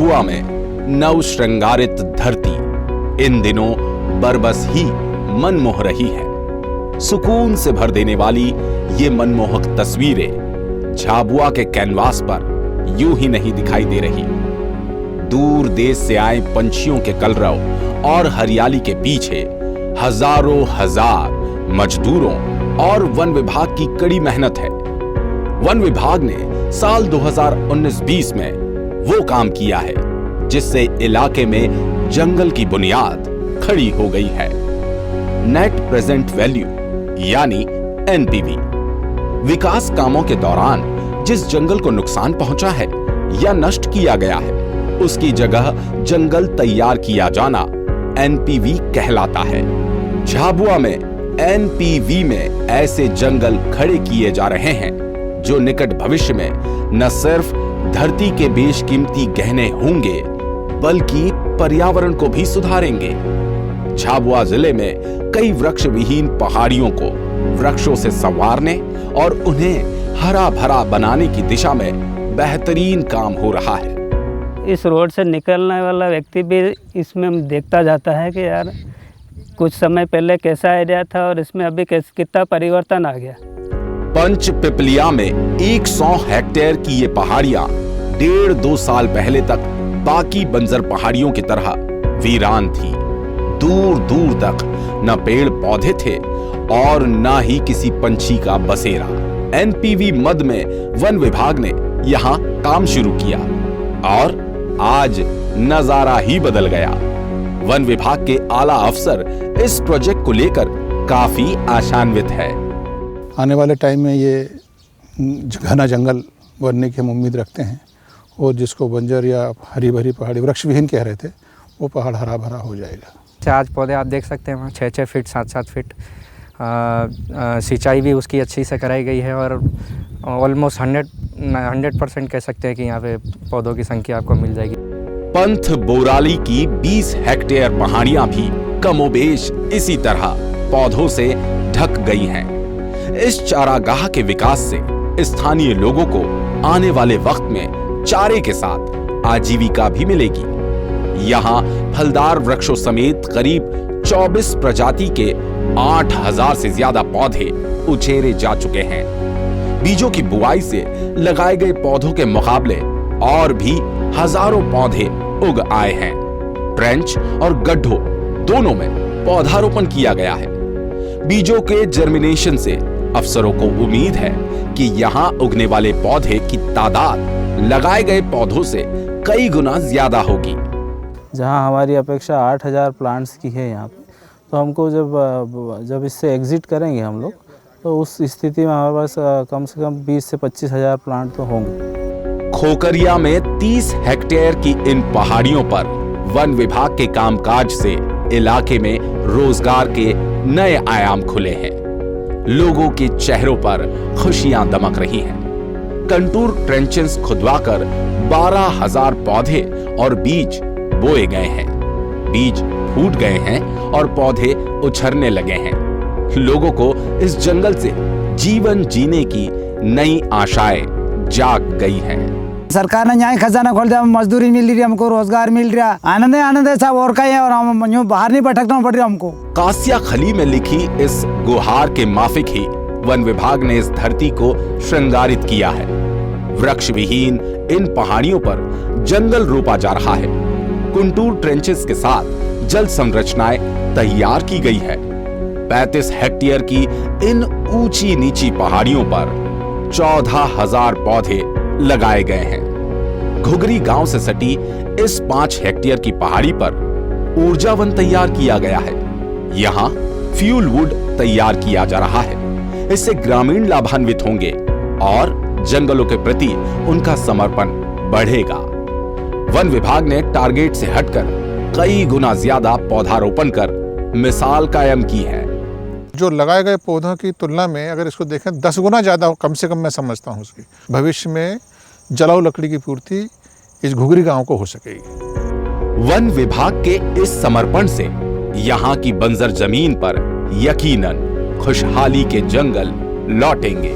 झाबुआ में नव श्रृंगारित धरती इन दिनों बरबस ही मन मोह रही है। सुकून से भर देने वाली ये मनमोहक तस्वीरें झाबुआ के कैनवास पर यूं ही नहीं दिखाई दे रही। दूर देश से आए पंछियों के कलरव और हरियाली के पीछे हजारों हजार मजदूरों और वन विभाग की कड़ी मेहनत है। वन विभाग ने साल 2019-20 में वो काम किया है जिससे इलाके में जंगल की बुनियाद खड़ी हो गई है। नेट प्रेजेंट वैल्यू यानी एनपीवी। विकास कामों के दौरान जिस जंगल को नुकसान पहुंचा है या नष्ट किया गया है उसकी जगह जंगल तैयार किया जाना एनपीवी कहलाता है। झाबुआ में एनपीवी में ऐसे जंगल खड़े किए जा रहे हैं जो निकट भविष्य में न सिर्फ धरती के बेशकीमती गहने होंगे बल्कि पर्यावरण को भी सुधारेंगे। झाबुआ जिले में कई वृक्ष विहीन पहाड़ियों को वृक्षों से संवारने और उन्हें हरा भरा बनाने की दिशा में बेहतरीन काम हो रहा है। इस रोड से निकलने वाला व्यक्ति भी इसमें देखता जाता है कि यार कुछ समय पहले कैसा एरिया था और इसमें अभी कितना परिवर्तन आ गया। पंच पिपलिया में 100 हेक्टेयर की ये पहाड़ियां 1.5-2 साल पहले तक बाकी बंजर पहाड़ियों की तरह वीरान थी। दूर दूर तक न पेड़ पौधे थे और न ही किसी पंछी का बसेरा। एनपीवी मद में वन विभाग ने यहां काम शुरू किया और आज नजारा ही बदल गया। वन विभाग के आला अफसर इस प्रोजेक्ट को लेकर काफी आशान्वित है। आने वाले टाइम में ये घना जंगल बनने की हम उम्मीद रखते हैं और जिसको बंजर या हरी भरी पहाड़ी वृक्ष विहीन कह रहे थे वो पहाड़ हरा भरा हो जाएगा। आज पौधे आप देख सकते हैं वहाँ 6-6 फीट 7-7 फीट सिंचाई भी उसकी अच्छी से कराई गई है और ऑलमोस्ट 100% कह सकते हैं कि यहाँ पे पौधों की संख्या आपको मिल जाएगी। पंथ बोराली की 20 हेक्टेयर पहाड़ियां भी कमोबेश इसी तरह पौधों से ढक गई हैं। इस चारागाह के विकास से स्थानीय लोगों को आने वाले वक्त में चारे के साथ आजीविका भी मिलेगी। यहाँ फलदार वृक्षों समेत करीब 24 प्रजाति के 8000 से ज्यादा पौधे उछेरे जा चुके हैं। बीजों की बुआई से लगाए गए पौधों के मुकाबले और भी हजारों पौधे उग आए हैं। ट्रेंच और गड्ढों दोनों में पौधारोपण किया गया है। बीजों के जर्मिनेशन से अफसरों को उम्मीद है कि यहाँ उगने वाले पौधे की तादाद लगाए गए पौधों से कई गुना ज्यादा होगी। जहाँ हमारी अपेक्षा 8000 प्लांट्स की है यहाँ पे, तो हमको जब इससे एग्जिट करेंगे हम लोग तो उस स्थिति में हमारे पास कम से कम 20 से 25 हजार प्लांट तो होंगे। खोकरिया में 30 हेक्टेयर की इन पहाड़ियों पर वन विभाग के कामकाज से इलाके में रोजगार के नए आयाम खुले हैं। लोगों के चेहरों पर खुशियां दमक रही हैं। कंटूर ट्रेंचेस खुदवाकर 12,000 पौधे और बीज बोए गए हैं। बीज फूट गए हैं और पौधे उछरने लगे हैं। लोगों को इस जंगल से जीवन जीने की नई आशाएं जाग गई हैं। सरकार ने न्याय खजाना खोल दिया, मजदूरी मिल रही है, हमको रोजगार मिल रहा, आनंद है साहब और का है और हम यूं बाहर नहीं भटकना पड़ रहा हमको। कासिया खली में लिखी इस गुहार के माफिक ही वन विभाग ने इस धरती को श्रृंगारित किया है। वृक्ष विहीन इन पहाड़ियों पर जंगल रोपा जा रहा है। कुंटूर ट्रेंचेस के साथ जल संरचनाएं तैयार की गई है। 35 हेक्टेयर की इन ऊंची नीची पहाड़ियों पर 14,000 पौधे लगाए गए हैं। घुघरी गांव से सटी इस 5 हेक्टेयर की पहाड़ी पर ऊर्जा वन तैयार किया गया है। यहाँ फ्यूल वुड तैयार किया जा रहा है। इससे ग्रामीण लाभान्वित होंगे और जंगलों के प्रति उनका समर्पण बढ़ेगा। वन विभाग ने टारगेट से हटकर कई गुना ज्यादा पौधारोपण कर मिसाल कायम की है। जो लगाए गए पौधों की तुलना में अगर इसको देखें 10 गुना ज़्यादा कम से कम मैं समझता हूँ उसकी भविष्य में जलाऊ लकड़ी की पूर्ति इस घुघरी गांव को हो सकेगी। वन विभाग के इस समर्पण से यहाँ की बंजर जमीन पर यकीनन खुशहाली के जंगल लौटेंगे।